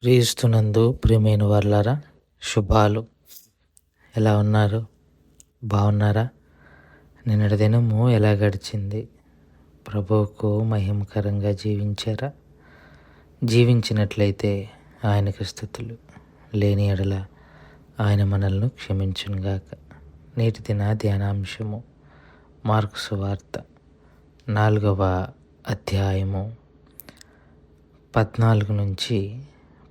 క్రీస్తునందు ప్రియమైన వారలారా, శుభాలు. ఎలా ఉన్నారు? బాగున్నారా? నిన్నటి దినము ఎలా గడిచింది? ప్రభువుకు మహిమకరంగా జీవించారా? జీవించినట్లయితే ఆయనకు స్తుతులు. లేని ఎడల ఆయన మనల్ని క్షమించునుగాక. నేటి దిన ధ్యానాంశము మార్కు సువార్త 4వ అధ్యాయము 14 నుంచి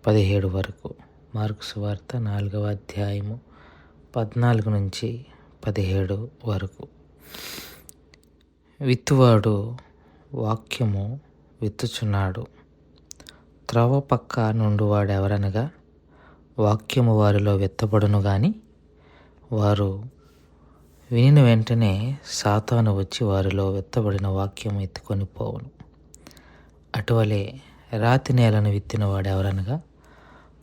17 వరకు. మార్కు సువార్త 4వ అధ్యాయము 14 నుంచి 17 వరకు. విత్తువాడు వాక్యము విత్తుచున్నాడు. త్రోవ పక్క నుండువాడు ఎవరనగా వాక్యము వారిలో విత్తబడును గాని వారు వినిన వెంటనే సాతాను వచ్చి వారిలో విత్తబడిన వాక్యము ఎత్తుకొని పోవును. అటువలే రాతి నేలను విత్తినవాడు ఎవరనగా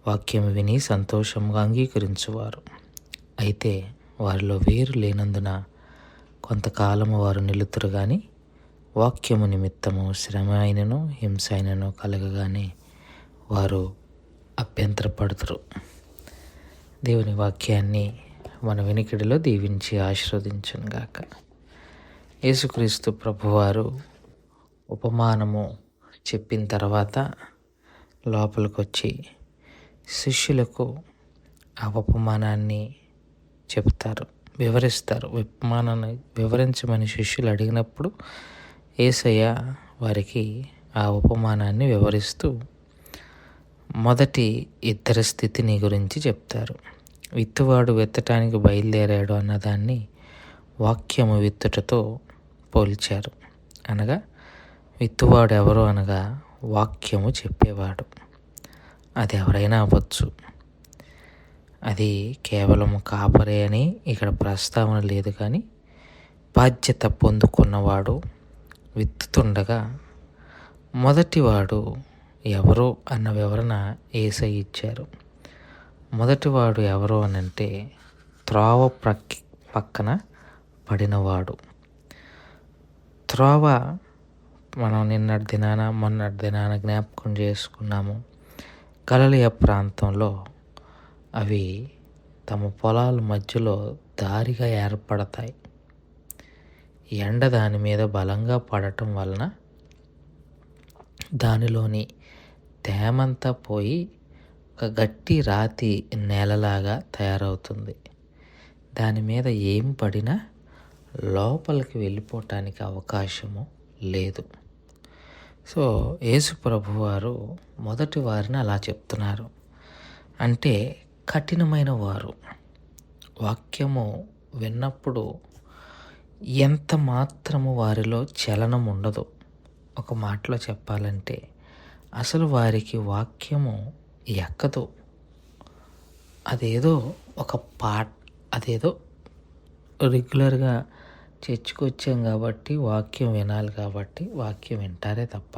వాక్యము విని సంతోషంగా అంగీకరించువారు. అయితే వారిలో వేరు లేనందున కొంతకాలము వారు నిలుతురు గాని వాక్యము నిమిత్తము శ్రమ అయినను హింస అయినను కలగగానే వారు అభ్యంతరపడుతురు. దేవుని వాక్యాన్ని మన వెనుకడిలో దీవించి ఆశీర్వదించునుగాక. యేసుక్రీస్తు ప్రభువారు ఉపమానము చెప్పిన తర్వాత లోపలికి వచ్చి శిష్యులకు ఆ ఉపమానాన్ని చెప్తారు, వివరిస్తారు. ఉపమానాన్ని వివరించమని శిష్యులు అడిగినప్పుడు యేసయ్య వారికి ఆ ఉపమానాన్ని వివరిస్తూ మొదటి ఇద్దరి స్థితిని గురించి చెప్తారు. విత్తువాడు విత్తటానికి బయలుదేరాడు అన్నదాన్ని వాక్యము విత్తుటతో పోల్చారు. అనగా విత్తువాడు ఎవరు అనగా వాక్యము చెప్పేవాడు. అది ఎవరైనా అవ్వచ్చు. అది కేవలం కాపరే అని ఇక్కడ ప్రస్తావన లేదు, కానీ బాధ్యత పొందుకున్నవాడు విత్తుతుండగా మొదటివాడు ఎవరు అన్న వివరణ యేసయ్య ఇచ్చారు. మొదటివాడు ఎవరు అనంటే త్రోవ పక్కన పడినవాడు. త్రోవ మనం నిన్నటి దినాన మొన్నటి దినాన జ్ఞాపకం చేసుకున్నాము. గలిలయ ప్రాంతంలో అవి తమ పొలాల మధ్యలో దారిగా ఏర్పడతాయి. ఎండ దాని మీద బలంగా పడటం వలన దానిలోని తేమంతా పోయి ఒక గట్టి రాతి నేలలాగా తయారవుతుంది. దాని మీద ఏం పడినా లోపలికి వెళ్ళిపోవటానికి అవకాశము లేదు. సో యేసు ప్రభువారు మొదటి వారిని అలా చెప్తున్నారు. అంటే కఠినమైన వారు వాక్యము విన్నప్పుడు ఎంత మాత్రము వారిలో చలనం ఉండదు. ఒక మాటలో చెప్పాలంటే అసలు వారికి వాక్యము ఎక్కదు. అదేదో ఒక అదేదో రెగ్యులర్గా చర్చికి వచ్చాం కాబట్టి వాక్యం వినాలి కాబట్టి వాక్యం వింటారే తప్ప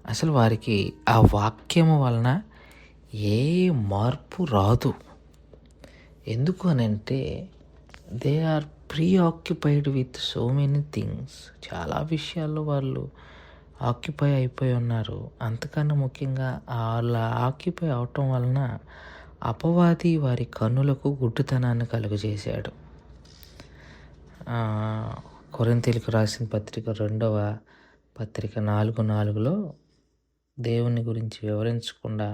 అసలు వారికి ఆ వాక్యము వలన ఏ మార్పు రాదు. ఎందుకు అనంటే they are preoccupied with so many things. చాలా విషయాల్లో వాళ్ళు ఆక్యుపై అయిపోయి ఉన్నారు. అంతకన్నా ముఖ్యంగా వాళ్ళ ఆక్యుపై అవటం వలన అపవాది వారి కన్నులకు గుడ్డితనాన్ని కలుగజేశాడు. కొరింథీయులకు రాసిన పత్రిక 2వ పత్రిక 4:4 దేవుని గురించి వివరించకుండా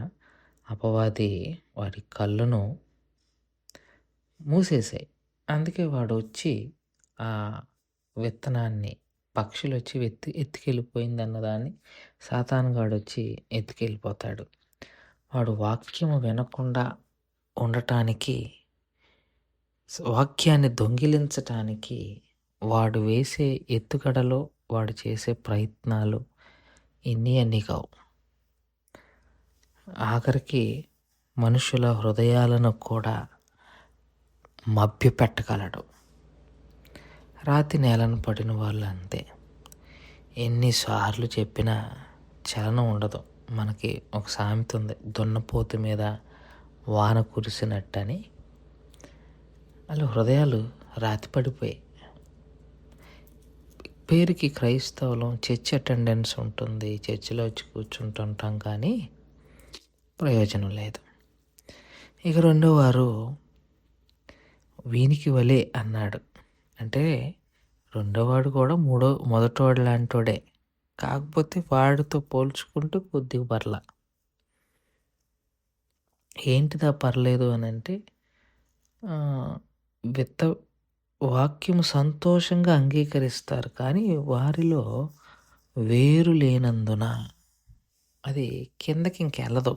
అపవాది వారి కళ్ళను మూసేశాయి. అందుకే వాడు వచ్చి ఆ విత్తనాన్ని పక్షులు వచ్చి ఎత్తుకెళ్ళిపోయింది అన్నదాన్ని సాతానుగాడు వచ్చి ఎత్తుకెళ్ళిపోతాడు. వాడు వాక్యము వినకుండా ఉండటానికి, వాక్యాన్ని దొంగిలించటానికి వాడు వేసే ఎత్తుగడలో వాడు చేసే ప్రయత్నాలు అన్నీ కావు. ఆఖరికి మనుషుల హృదయాలను కూడా మభ్యపెట్టగలడు. రాతి నేలను పడిన వాళ్ళు అంతే. ఎన్నిసార్లు చెప్పినా చలనం ఉండదు. మనకి ఒక సామెత ఉంది, దున్నపోతు మీద వాన కురిసినట్టని. వాళ్ళ హృదయాలు రాతి పడిపోయి, పేరుకి క్రైస్తవులం, చర్చ్ అటెండెన్స్ ఉంటుంది, చర్చిలో వచ్చి కూర్చుంటుంటాం, కానీ ప్రయోజనం లేదు. ఇక రెండో వారు వీనికి వలే అన్నాడు. అంటే రెండోవాడు కూడా మొదటివాడు లాంటోడే, కాకపోతే వాడితో పోల్చుకుంటూ కొద్దిగా పర్ల. ఏంటిదా పర్లేదు అని అంటే, విత్త వాక్యము సంతోషంగా అంగీకరిస్తారు, కానీ వారిలో వేరు లేనందున అది కిందకి ఇంకెళ్ళదు.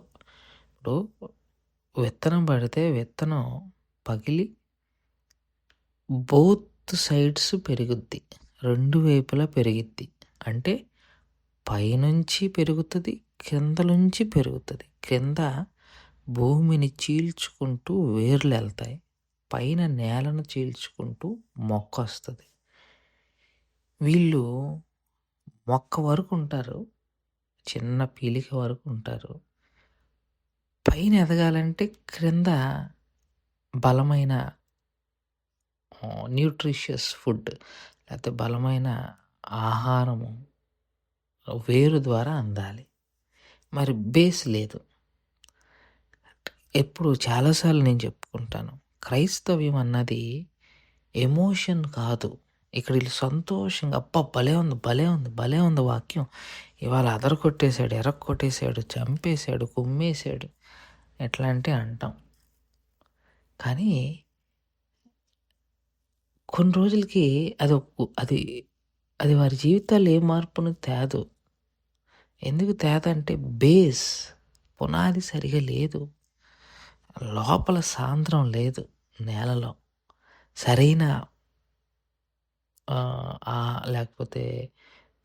ఇప్పుడు విత్తనం పడితే విత్తనం పగిలి బోత్ సైడ్స్ పెరుగుద్ది, రెండు వైపులా పెరిగిద్ది. అంటే పైనుంచి పెరుగుతుంది, కింద నుంచి పెరుగుతుంది. కింద భూమిని చీల్చుకుంటూ వేర్లు వెళ్తాయి, పైన నేలను చీల్చుకుంటూ మొక్క వస్తుంది. వీళ్ళు మొక్క వరకు ఉంటారు, చిన్న పీలిక వరకు ఉంటారు. పైన ఎదగాలంటే క్రింద బలమైన న్యూట్రిషియస్ ఫుడ్, లేకపోతే బలమైన ఆహారము వేరు ద్వారా అందాలి. మరి బేస్ లేదు. ఎప్పుడు చాలాసార్లు నేను చెప్పుకుంటాను, క్రైస్తవ్యం అన్నది ఎమోషన్ కాదు. ఇక్కడ వీళ్ళు సంతోషంగా అబ్బా భలే ఉంది, భలే ఉంది, భలే ఉంది వాక్యం, ఇవాళ అదరకొట్టేశాడు, ఎరక్కొట్టేశాడు, చంపేశాడు, కుమ్మేశాడు, ఎట్లా అంటే అంటాం. కానీ కొన్ని రోజులకి అది అది వారి జీవితాల్లో ఏ మార్పును తేదు. ఎందుకు తేదంటే బేస్, పునాది సరిగా లేదు, లోపల సాంద్రం లేదు, నేలలో సరైన లేకపోతే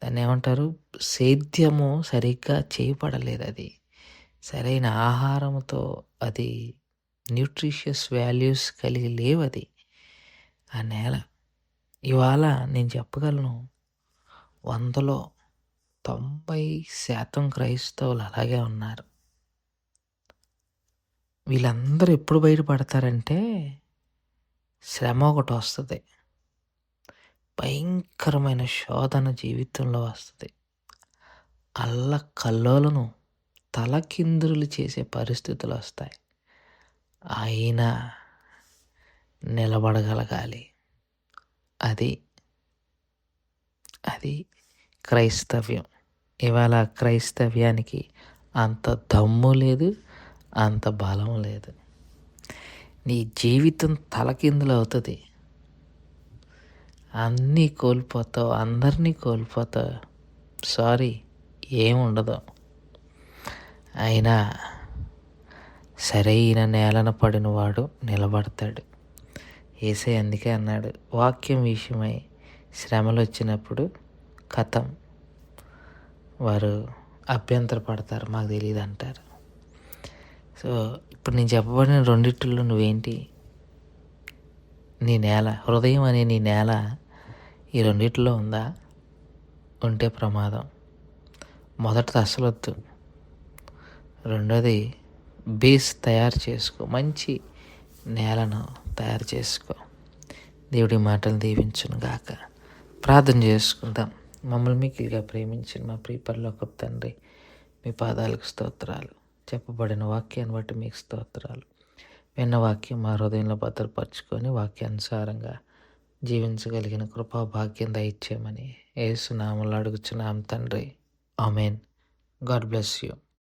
దాన్ని ఏమంటారు, సేద్యము సరిగ్గా చేయబడలేదు. అది సరైన ఆహారంతో అది న్యూట్రిషియస్ వాల్యూస్ కలిగి లేవు అది ఆ నేల. ఇవాళ నేను చెప్పగలను, 100లో 90% క్రైస్తవులు అలాగే ఉన్నారు. వీళ్ళందరూ ఎప్పుడు బయటపడతారంటే, శ్రమ ఒకటి వస్తుంది, భయంకరమైన శోధన జీవితంలో వస్తుంది, కల్లోలను తలకిందులు చేసే పరిస్థితులు వస్తాయి. అయినా నిలబడగలగాలి. అది క్రైస్తవ్యం. ఇవాళ క్రైస్తవ్యానికి అంత దమ్ము లేదు, అంత బలం లేదు. నీ జీవితం తలకిందులు అవుతుంది, అన్నీ కోల్పోతావు, అందరినీ కోల్పోతావు, సారీ ఏముండదు. అయినా సరైన నేలన పడినవాడు నిలబడతాడు. యేసయ్య అందుకే అన్నాడు, వాక్యం విషయమై శ్రమలు వచ్చినప్పుడు కథం, వారు అభ్యంతరపడతారు, మాకు తెలియదు అంటారు. సో ఇప్పుడు నేను చెప్పబడిన రెండిట్లో నువ్వేంటి? నీ నేల, హృదయం అనే నీ నేల ఈ రెండిట్లో ఉందా? ఉంటే ప్రమాదం. మొదటిది అసలు వద్దు. రెండోది బేస్ తయారు చేసుకో, మంచి నేలను తయారు చేసుకో. దేవుడి మాటలు దీవించును గాక. ప్రార్థన చేసుకుందాం. మమ్మల్ని మిక్కిలిగా ప్రేమించిన మా ప్రియ పరలోకపు తండ్రి, మీ పాదాలకు స్తోత్రాలు. చెప్పబడిన వాక్యాన్ని బట్టి మీకు స్తోత్రాలు. విన్న వాక్యం మా హృదయంలో భద్రపరుచుకొని వాక్యానుసారంగా జీవించగలిగిన కృపా భాగ్యం దయచేయమని యేసు నామములో అడుగుచున్నాం తండ్రి. ఆమెన్. God bless you.